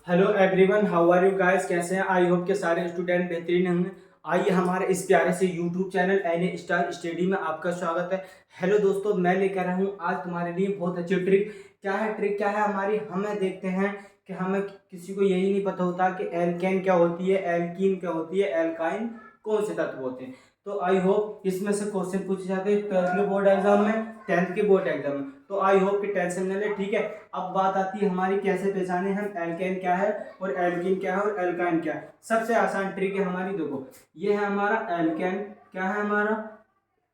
Hello everyone, how are you guys. कैसे हैं? I hope के सारे स्टूडेंट बेहतरीन होंगे। आइए हमारे इस प्यारे से YouTube channel N star study में आपका स्वागत है। हेलो दोस्तों, मैं लेकर आया हूँ आज तुम्हारे लिए बहुत अच्छी ट्रिक। क्या है ट्रिक? क्या है हमारी? हमें देखते हैं कि हमें किसी को यही नहीं पता होता कि एल्केन क्या होती है, एल्कीन क्या होती है, एल्काइन कौन से तत्व होते हैं। तो आई होप इसमें से क्वेश्चन पूछे जाते हैं 12th के बोर्ड एग्जाम में, 10th के बोर्ड एग्जाम में। तो आई होप कि टेंशन न ले, ठीक है। अब बात आती है हमारी कैसे पहचाने हम एल्केन क्या है और एल्कीन क्या है और एल्काइन क्या है। सबसे आसान ट्रिक है हमारी, देखो ये है हमारा एल्केन। क्या है हमारा?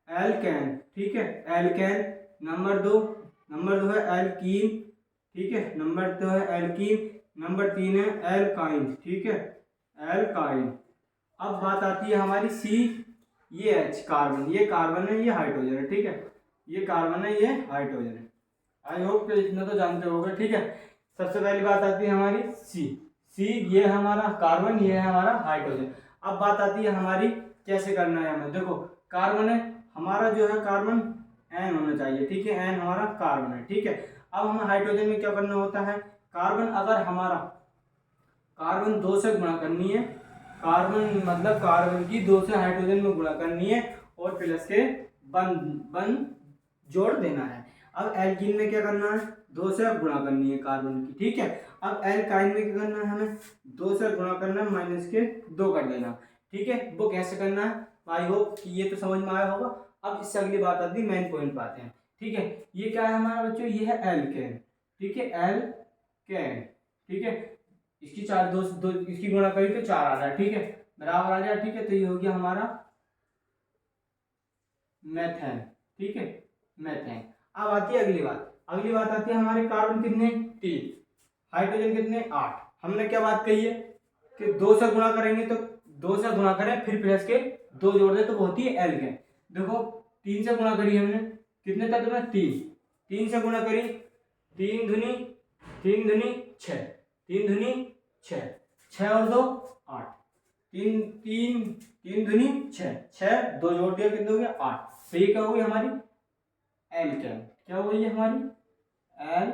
एल्केन, ठीक है। एल्केन। नंबर दो है एल्कीन, ठीक है। नंबर दो है एल्कीन। नंबर तीन है एल्काइन, ठीक है। एल्काइन। अब बात आती है हमारी सी। ये एच कार्बन, ये कार्बन है, ये हाइड्रोजन है, ठीक है। ये कार्बन है, ये हाइड्रोजन है। आई होप कि इतना तो जानते होगे, ठीक है। सबसे पहली बात आती है हमारी सी। सी ये है हमारा कार्बन, ये है हमारा हाइड्रोजन। अब बात आती है हमारी कैसे करना है हमें। देखो कार्बन है हमारा, जो है कार्बन एन होना चाहिए, ठीक है। एन हमारा कार्बन है, ठीक है। अब हमें हाइड्रोजन में क्या करना होता है? कार्बन अगर हमारा कार्बन दो से गुणा करनी है, कार्बन मतलब कार्बन की दो से हाइड्रोजन में गुणा करनी है और प्लस के बन बन जोड़ देना है। अब एल्कीन में क्या करना है? दो से गुणा करनी है कार्बन की, ठीक है। अब एल्काइन में क्या करना है? हमें दो से गुणा करना है, माइनस के दो कर देना, ठीक है। वो कैसे करना है? आई होप कि ये तो समझ में आया होगा। अब इससे अगली बात आती है, मेन पॉइंट पे आते हैं, ठीक है। ये क्या है हमारा बच्चों? ये है एल्केन, ठीक है। एल्केन, ठीक है। इसकी चार दो, दो इसकी गुणा करी तो चार आ रहा है, ठीक है। बराबर आ जाए, ठीक है। तो ये हो गया हमारा मेथेन, ठीक है। मेथेन। अब आती है अगली बात। अगली बात आती है हमारे कार्बन कितने? तीन। हाइड्रोजन कितने? आठ। हमने क्या बात कही है कि दो से गुणा करेंगे, तो दो से गुणा करें फिर प्लस के दो जोड़ दे तो वो होती है एल्केन। देखो तीन से गुणा करी हमने, कितने तत्व में? तीन। तीन से गुणा करी, तीन दूनी छः, तीन दूनी छः, छः और दो आठ। तीन तीन तीन दूनी छः, छः दो जोड़ दिया कितने हो गया? आठ। तो ये क्या हो गई हमारी? एल्केन। क्या हो गई हमारी? एल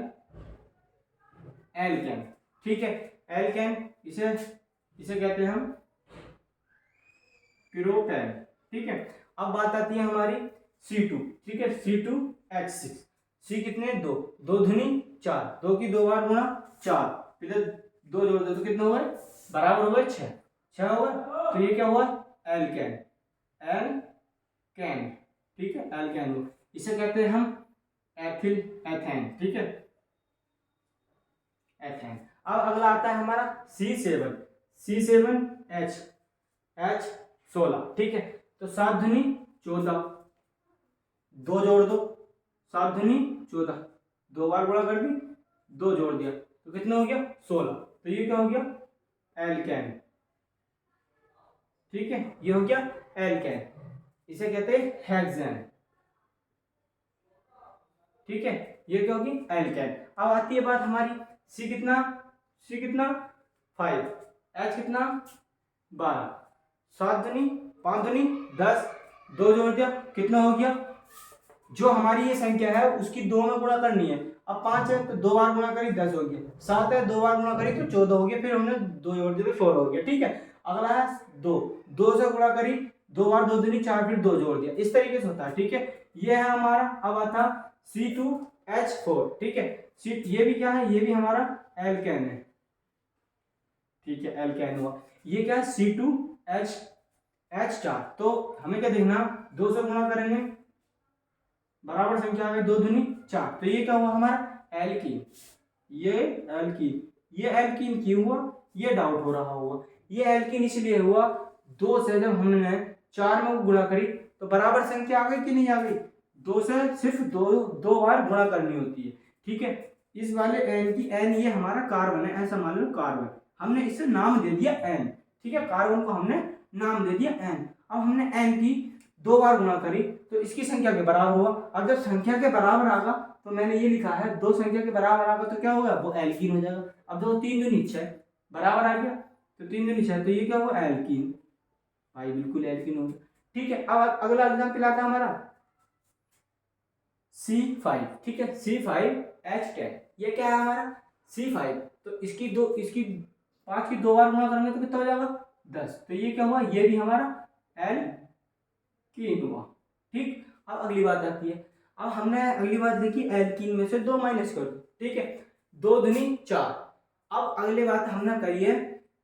एल्केन, ठीक है। एल्केन इसे इसे कहते हैं हम प्यूरोपेन, ठीक है। अब बात आती है हमारी C2, ठीक है। C2H6। सी कितने? दो। दो धुनी चार, दो की दो बार गुणा चार, फिर दो जोड़ दो तो कितना हुआ? बराबर हो गए छः। छः हुआ तो ये क्या हुआ? एल्केन। एल्केन, ठीक है। एल्केन हुआ। इसे कहते हैं हम एथिल एथेन, ठीक है। एथेन। अब अगला आता है हमारा C7। C7H, H16, ठीक है। तो सात धुनी 14, दो जोड़ दो, सात धुनी 14, दो बार गुणा कर दी, दो जोड़ दिया तो कितना हो गया? 16। तो ये क्या हो गया? एल्केन, ठीक है। ये हो गया एल्केन। इसे कहते हैं हेक्सेन, ठीक है। ये क्या होगी? एल्केन। अब आती है बात हमारी सी कितना? सी कितना? 5। एच कितना? 12। सात दुनी पाँच दुनी 10, दो जोड़ दिया कितना हो गया? जो हमारी ये संख्या है उसकी दो में गुणा करनी है। अब पांच है तो दो बार गुणा करी 10 हो गया। सात है दो बार गुणा करी तो 14 हो गया। फिर हमने दो जोड़ दिए तो 16 हो गया, ठीक है। अगला है दो। दो से गुणा करी, दो बार दो दूनी चार, फिर दो जोड़ दिया। इस तरीके से होता है, ठीक है। ये है हमारा। अब आता C2H4, ठीक है। सी ये भी क्या है? ये भी हमारा एल्केन है, ठीक है। एल्केन हुआ। ये क्या है? C2H तो हमें क्या देखना? दो से गुणा करेंगे, बराबर संख्या आ गई, दो दूनी चार। तो ये क्या हुआ हमारा? एल्कीन। ये एल्कीन। ये एल्कीन क्यों हुआ? ये डाउट हो रहा होगा। ये एल्कीन इसलिए हुआ, दो से जब हमने चार में गुणा करी तो बराबर संख्या आ गई कि नहीं आ गई? दो से सिर्फ दो दो बार गुणा करनी होती है, ठीक है। इस वाले एन की, एन ये हमारा कार्बन है, ऐसा मान लो कार्बन। हमने इसे नाम दे दिया एन, ठीक है। कार्बन को हमने नाम दे दिया एन। अब हमने एन की दो बार गुणा करी तो इसकी संख्या के बराबर हुआ। अब जब संख्या के बराबर आगा तो मैंने ये लिखा है, दो संख्या के बराबर आगा तो क्या होगा? वो एल्कीन हो जाएगा। अब देखो तीन दूनी छः, बराबर आ गया तो तीन दूनी छः, तो ये क्या हुआ? एल्कीन। भाई बिल्कुल एल्कीन हो गया, ठीक है। अब अगला एग्जाम्पल आता है हमारा C5, ठीक है। C5H10। ये क्या है हमारा? C5 तो इसकी 5 की 2 बार गुणा करेंगे तो कितना हो जाएगा 10। तो ये क्या हुआ, ये भी हमारा एल्कीन हुआ। ठीक, अब अगली बात आती है। अब हमने अगली बात देखी, एल्कीन में से 2 माइनस कर दो। ठीक है, 2 दूनी 4। अब अगली बात हमने करी है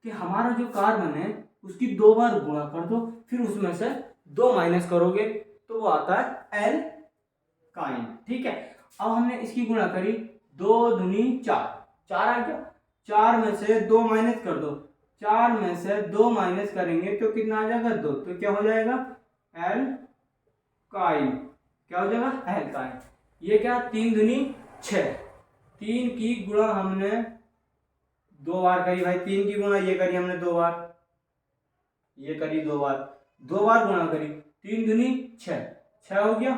कि हमारा जो कार्बन है उसकी 2 बार गुणा कर दो, फिर उसमें से 2 माइनस करोगे तो वो आता है एल्काइन। ठीक है, अब हमने इसकी गुणा करी, 2 दूनी 4, 4 आ गया, 4 में से 2 माइनस कर दो, 4 में से 2 माइनस करेंगे तो कितना आ जाएगा 2। तो क्या हो जाएगा एल्काइन। क्या हो जाएगा एल्काइन। ये क्या, 3 दूनी 6, 3 की गुणा हमने 2 बार करी भाई, 3 की गुणा ये करी हमने 2 बार, ये करी 2 बार, 2 बार गुणा करी, 3 दूनी 6, 6 हो गया,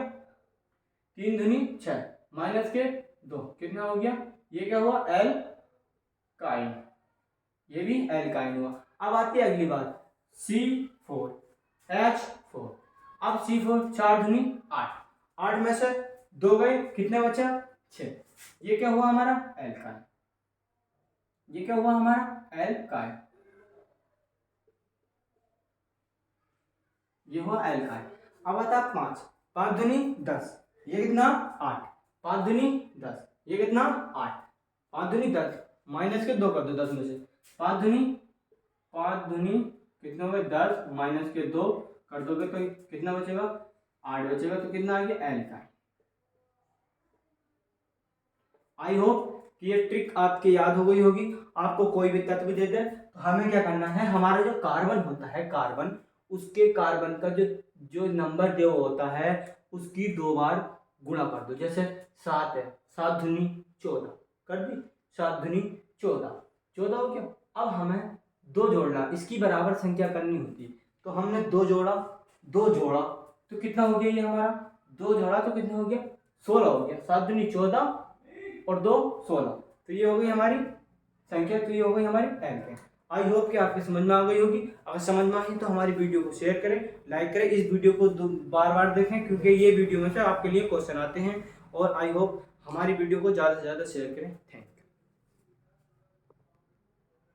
3 दूनी 6 माइनस के 2 कितना हो गया, ये क्या हुआ एल्काइन। ये भी एल्काइन हुआ। अब आती है अगली बात, C4H4। अब C4 4 दूनी 8, 8 में से 2 गए, कितने बचा 6। ये क्या हुआ हमारा एल्काइन। ये क्या हुआ हमारा एल्काइन, ये हुआ एल्काइन। अब आता 5, 5 दूनी 10, ये कितना 8, 5 दूनी 10, ये कितना 8, 5 दूनी 10 माइनस के 2 कर दो 10 में से, 5 दूनी कितना हो गया 10 माइनस के 2 कर दोगे तो कितना बचेगा 8 बचेगा। तो कितना आ गया एल्काइन। आई होप कि ये ट्रिक आपके याद हो गई होगी। आपको कोई भी तत्व दे दे तो हमें क्या करना है, हमारा जो कार्बन होता है, कार्बन उसके कार्बन का जो नंबर जो होता है उसकी 2 बार गुणा कर दो। जैसे 7 है, 7 दूनी 14 कर दी, 7 दूनी 14, 14 हो गया। अब हमें 2 जोड़ना, इसकी बराबर संख्या करनी होती है, तो हमने 2 जोड़ा, 2 जोड़ा तो कितना हो गया, ये हमारा 2 जोड़ा तो कितना हो गया 16 हो गया, 7 दूनी 14 और 2 16, तो ये हो गई हमारी संख्या, तो ये हो गई हमारी एल्काइन। आई होप कि आपकी समझ में आ गई होगी। अगर समझ में आई तो हमारी वीडियो को शेयर करें, लाइक करें, इस वीडियो को बार बार देखें क्योंकि ये वीडियो में से आपके लिए क्वेश्चन आते हैं। और आई होप हमारी वीडियो को ज़्यादा से ज़्यादा शेयर करें।